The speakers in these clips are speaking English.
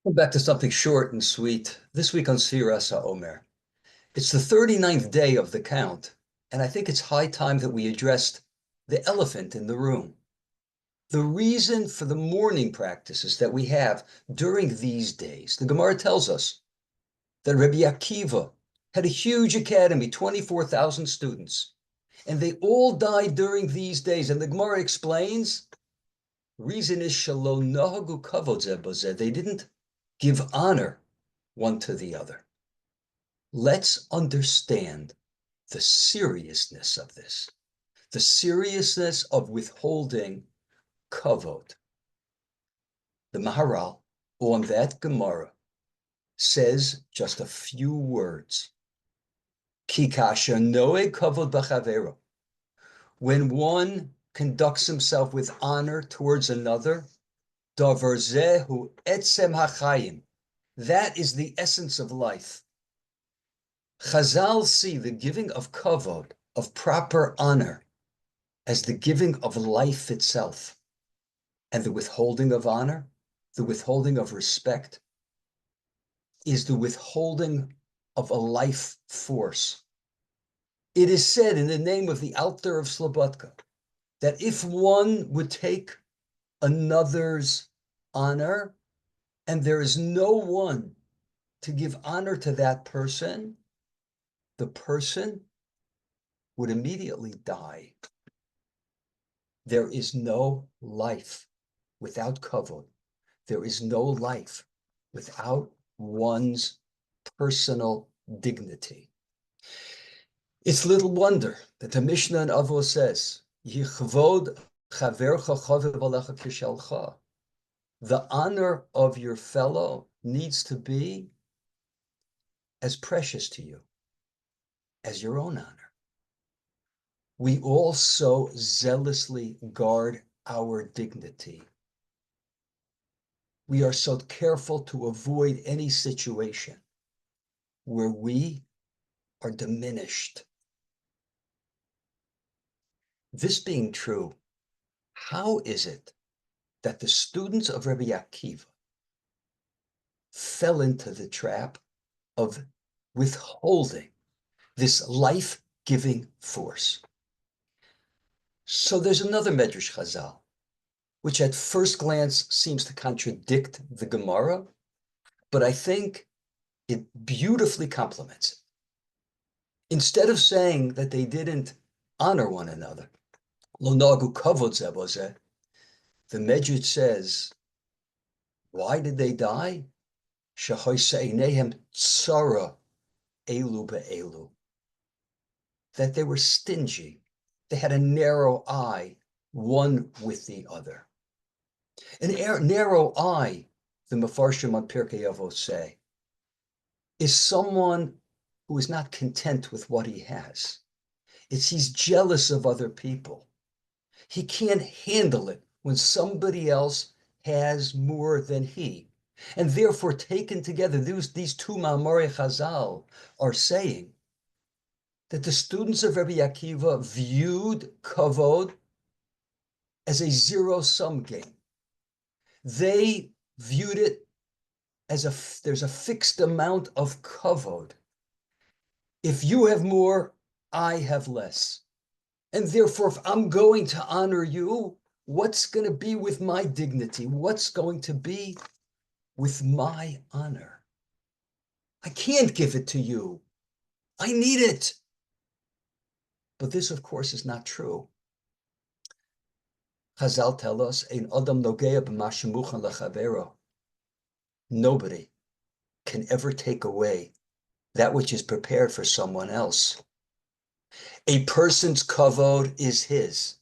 Back to something short and sweet. This week on Sefias Omer. It's the 39th day of the count, and I think it's high time that we addressed the elephant in the room. The reason for the mourning practices that we have during these days. The Gemara tells us that Rabbi Akiva had a huge academy, 24,000 students, and they all died during these days. And the Gemara explains, reason is shelo nahagu kavod zeh bozeh. They didn't give honor one to the other. Let's understand the seriousness of this, the seriousness of withholding kavod. The Maharal on that Gemara says just a few words. Ki kasher noeg kavod b'chavero. When one conducts himself with honor towards another, davar zehu etzem hachayim. That is the essence of life. Chazal see the giving of kavod, of proper honor, as the giving of life itself. And the withholding of honor, the withholding of respect, is the withholding of a life force. It is said in the name of the Alter of Slobodka that if one would take another's honor and there is no one to give honor to that person, the person would immediately die. There is no life without kavod. There is no life without one's personal dignity. It's little wonder that the Mishnah in Avos says, Yichvod chavercha chavev alecha kishalcha. The honor of your fellow needs to be as precious to you as your own honor. We also zealously guard our dignity. We are so careful to avoid any situation where we are diminished. This being true, how is it that the students of Rabbi Akiva fell into the trap of withholding this life-giving force? So there's another Medrash Chazal, which at first glance seems to contradict the Gemara, but I think it beautifully complements it. Instead of saying that they didn't honor one another, lo nagu kavod zeh bozeh, the Medrash says, why did they die? Shehoyse einehem tzara elu be'elu. That they were stingy. They had a narrow eye, one with the other. An narrow eye, the Mefarshim on Pirkei Avos say, is someone who is not content with what he has. He's jealous of other people. He can't handle it when somebody else has more than he. And therefore, taken together, these two Ma'amorei Chazal are saying that the students of Rabbi Akiva viewed kavod as a zero-sum game. They viewed it as there's a fixed amount of kavod. If you have more, I have less. And therefore, if I'm going to honor you, what's going to be with my dignity? What's going to be with my honor? I can't give it to you. I need it. But this, of course, is not true. Chazal tell us, Ein adam nogea b'ma shemuchan lechavero. Nobody can ever take away that which is prepared for someone else. A person's kavod is his.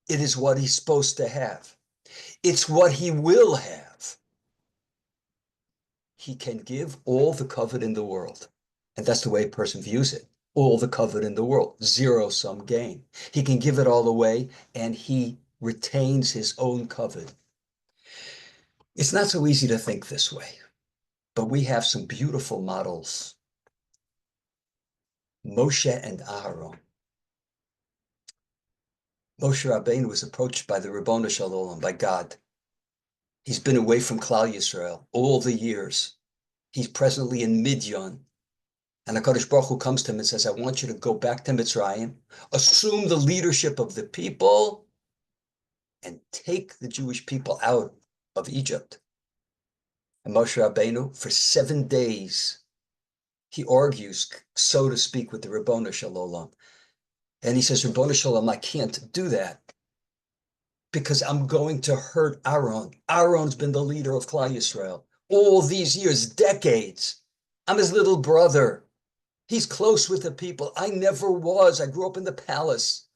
It is what he's supposed to have. It's what he will have. He can give all the kavod in the world. And that's the way a person views it. All the kavod in the world, zero-sum gain. He can give it all away, and he retains his own kavod. It's not so easy to think this way, but we have some beautiful models. Moshe and Aharon. Moshe Rabbeinu was approached by the Ribono Shel Olam, by God. He's been away from Klal Yisrael all the years. He's presently in Midian. And HaKadosh Baruch Hu comes to him and says, I want you to go back to Mitzrayim, assume the leadership of the people, and take the Jewish people out of Egypt. And Moshe Rabbeinu, for 7 days, he argues, so to speak, with the Ribono Shel Olam. And he says, Ribono Shel Olam, I can't do that because I'm going to hurt Aaron. Aaron's been the leader of Klal Yisrael all these years, decades. I'm his little brother. He's close with the people. I never was. I grew up in the palace.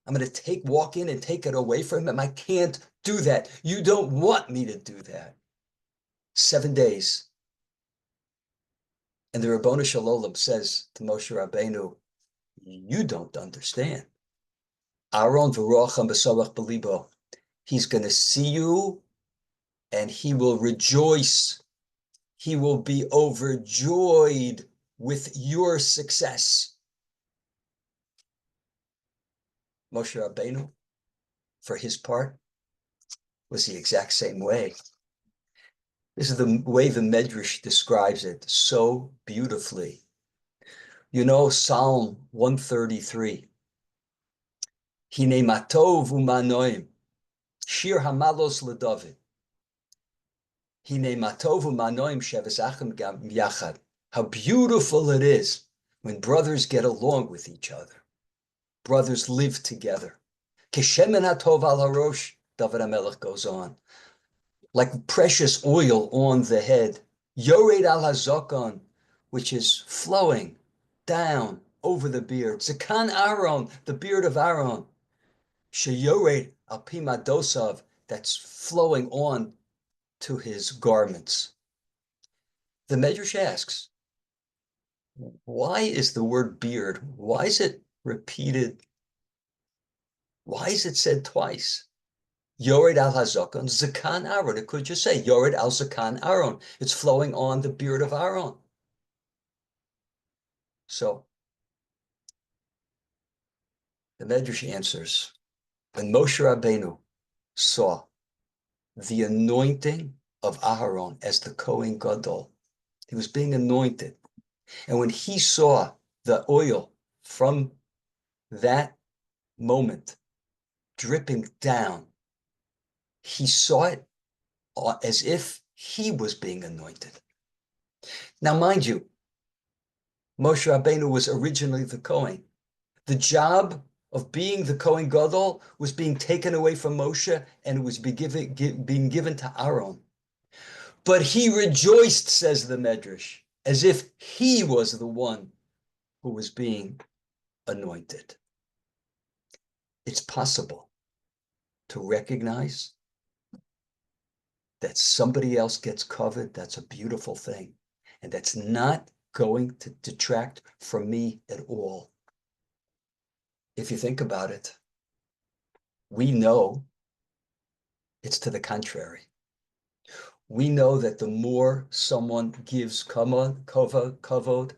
I'm going to walk in and take it away from him. I can't do that. You don't want me to do that. 7 days. And the Ribono Shel Olam says to Moshe Rabbeinu, you don't understand. Aaron v'rocha b'sorach b'libo. He's going to see you and he will rejoice. He will be overjoyed with your success. Moshe Rabbeinu, for his part, was the exact same way. This is the way the Medrash describes it so beautifully. You know, Psalm 133. Hine matov umanoim, shir hamalos leDavid. Hine matov umanoim sheves achim gam yachad. How beautiful it is when brothers get along with each other. Brothers live together. Keshemen hatov al harosh, David HaMelech goes on. Like precious oil on the head. Yored al hazokon, which is flowing down over the beard. Zakan Aaron, the beard of Aaron. Sheyored al pimadosav, that's flowing on to his garments. The Medrash asks, why is the word beard, why is it repeated? Why is it said twice? Yored al hazokon, zakan Aaron. It could just say Yored al zakan Aaron. It's flowing on the beard of Aaron. So the Medrash answers, when Moshe Rabbeinu saw the anointing of Aharon as the Kohen Gadol, he was being anointed. And when he saw the oil from that moment dripping down, he saw it as if he was being anointed. Now, mind you, Moshe Rabbeinu was originally the Kohen. The job of being the Kohen Gadol was being taken away from Moshe and it was being given to Aaron. But he rejoiced, says the Medrash, as if he was the one who was being anointed. It's possible to recognize that somebody else gets covered. That's a beautiful thing. And that's not going to detract from me at all. If you think about it, we know it's to the contrary. We know that the more someone gives kavod,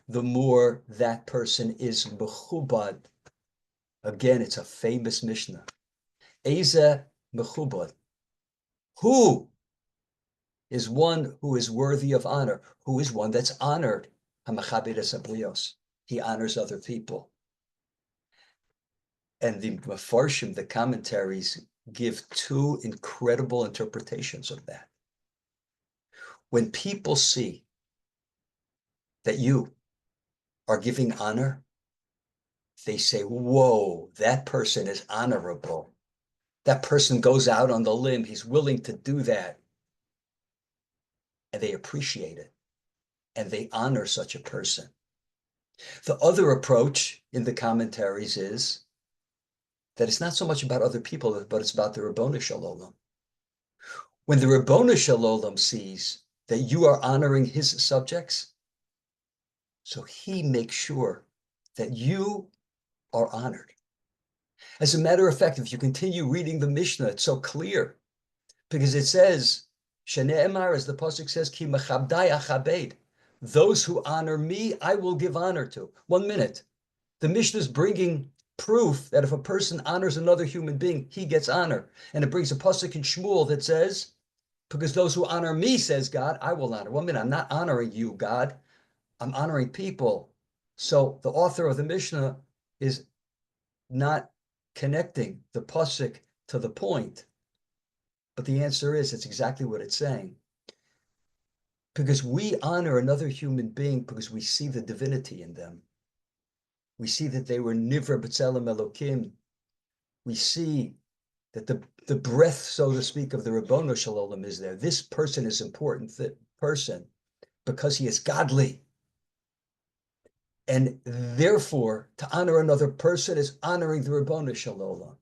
the more that person is mechubad. Again, it's a famous Mishnah. Eza mechubad. Who is one who is worthy of honor? Who is one that's honored? Hamachabed esabrios. He honors other people. And the Mefarshim, the commentaries, give two incredible interpretations of that. When people see that you are giving honor, they say, whoa, that person is honorable. That person goes out on the limb. He's willing to do that. And they appreciate it. And they honor such a person. The other approach in the commentaries is that it's not so much about other people, but it's about the Ribono Shel Olam. When the Ribono Shel Olam sees that you are honoring his subjects, so he makes sure that you are honored. As a matter of fact, if you continue reading the Mishnah, it's so clear, because it says, Shene'emar, as the pasuk says, Ki mechabdai achabed. Those who honor me, I will give honor to. 1 minute. The Mishnah is bringing proof that if a person honors another human being, he gets honor. And it brings a pasuk in Shmuel that says, Because those who honor me, says God, I will honor. Well, I mean, I'm not honoring you, God. I'm honoring people. So the author of the Mishnah is not connecting the pasuk to the point. But the answer is, it's exactly what it's saying. Because we honor another human being because we see the divinity in them. We see that they were nivra b'tzelem Elokim. We see that the breath, so to speak, of the Ribbono Shel Olam is there. This person is important person because he is godly. And therefore, to honor another person is honoring the Ribbono Shel Olam.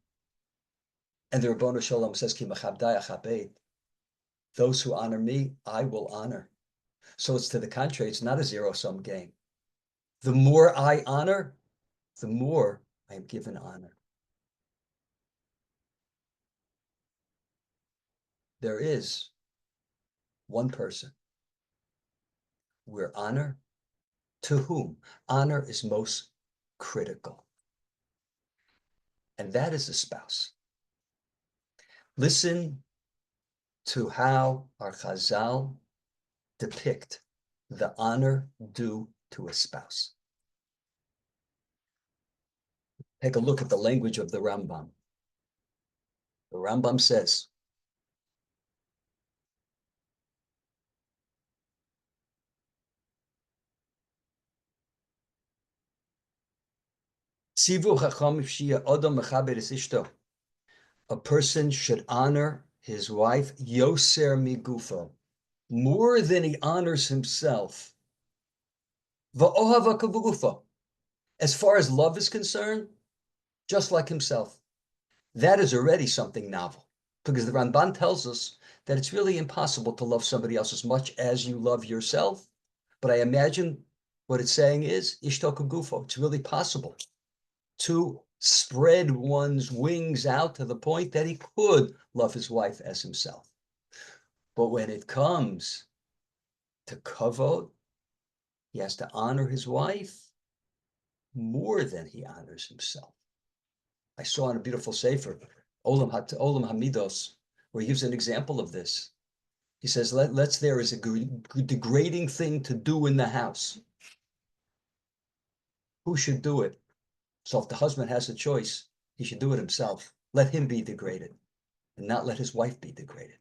And the Ribbono Shel Olam says, Ki machabdai achabed. Those who honor me, I will honor. So it's to the contrary, it's not a zero-sum game. The more I honor, the more I am given honor. There is one person where honor, to whom honor is most critical. And that is a spouse. Listen to how our Chazal depict the honor due to a spouse. Take a look at the language of the Rambam. The Rambam says, a person should honor his wife, yoser migufo, more than he honors himself. Va'ohava kavugufo. As far as love is concerned, just like himself. That is already something novel, because the Ramban tells us that it's really impossible to love somebody else as much as you love yourself. But I imagine what it's saying is, ishto kagufo, it's really possible to spread one's wings out to the point that he could love his wife as himself. But when it comes to kavod, he has to honor his wife more than he honors himself. I saw in a beautiful sefer, Olam Hamidos, where he gives an example of this. He says, let's there is a degrading thing to do in the house. Who should do it? So if the husband has a choice, he should do it himself. Let him be degraded and not let his wife be degraded.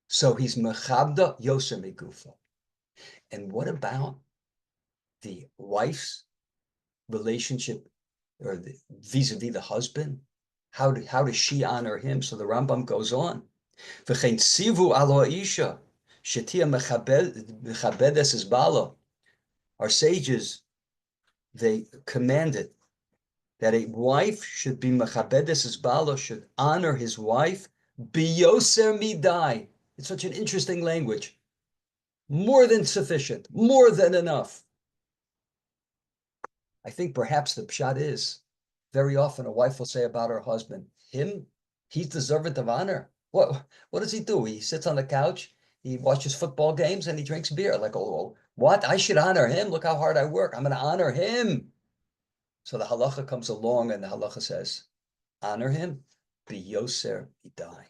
So he's mechabda yoser migufo. And what about the wife's relationship or vis-a-vis the husband? How does she honor him? So the Rambam goes on. V'chein tzivu alo isha shetia mechabedes es balo. Our sages, they commanded that a wife should be mechabedes es balo, should honor his wife, biyoser midai. It's such an interesting language. More than sufficient, more than enough. I think perhaps the pshat is, very often a wife will say about her husband, he's deserving of honor. What does he do? He sits on the couch, he watches football games, and he drinks beer. Like, oh, what? I should honor him. Look how hard I work. I'm going to honor him. So the halacha comes along, and the halacha says, honor him, biyoser idai.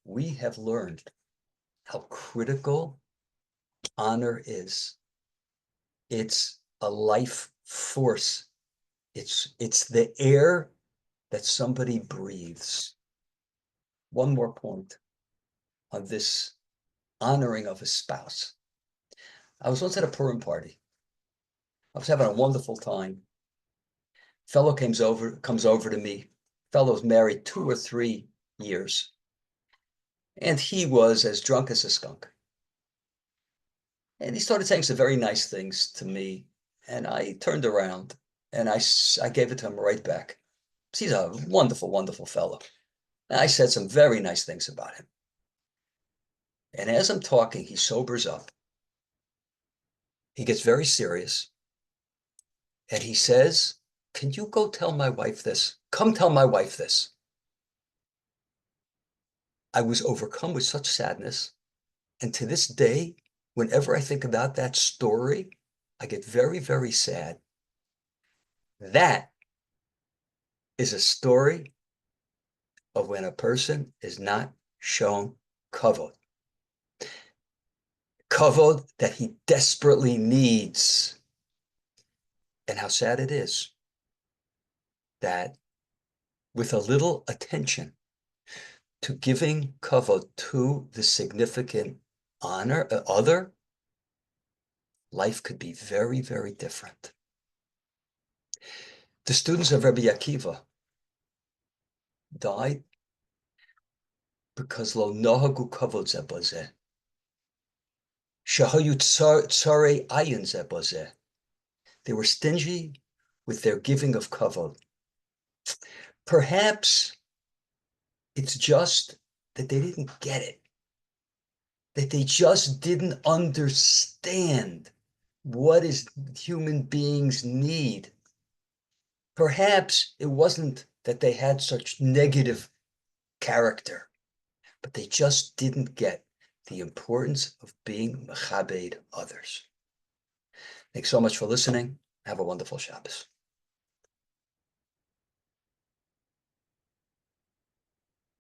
We have learned how critical honor is. It's a life force. It's the air that somebody breathes. One more point on this honoring of a spouse. I was once at a Purim party. I was having a wonderful time. Fellow comes over to me. Fellow's married 2 or 3 years. And he was as drunk as a skunk. And he started saying some very nice things to me. And I turned around and I gave it to him right back. He's a wonderful, wonderful fellow. And I said some very nice things about him. And as I'm talking, he sobers up. He gets very serious. And he says, can you go tell my wife this? Come tell my wife this. I was overcome with such sadness. And to this day, whenever I think about that story, I get very, very sad. That is a story of when a person is not shown kavod. Kavod that he desperately needs. And how sad it is that with a little attention to giving kavod to the significant other, life could be very, very different. The students of Rabbi Akiva died because lo nohagu kavod ze bazeh. Shahayu tsarei ayin ze bazeh. They were stingy with their giving of kavod. Perhaps it's just that they didn't get it, that they just didn't understand what is human beings need. Perhaps it wasn't that they had such negative character, but they just didn't get the importance of being mechabed others. Thanks so much for listening. Have a wonderful Shabbos.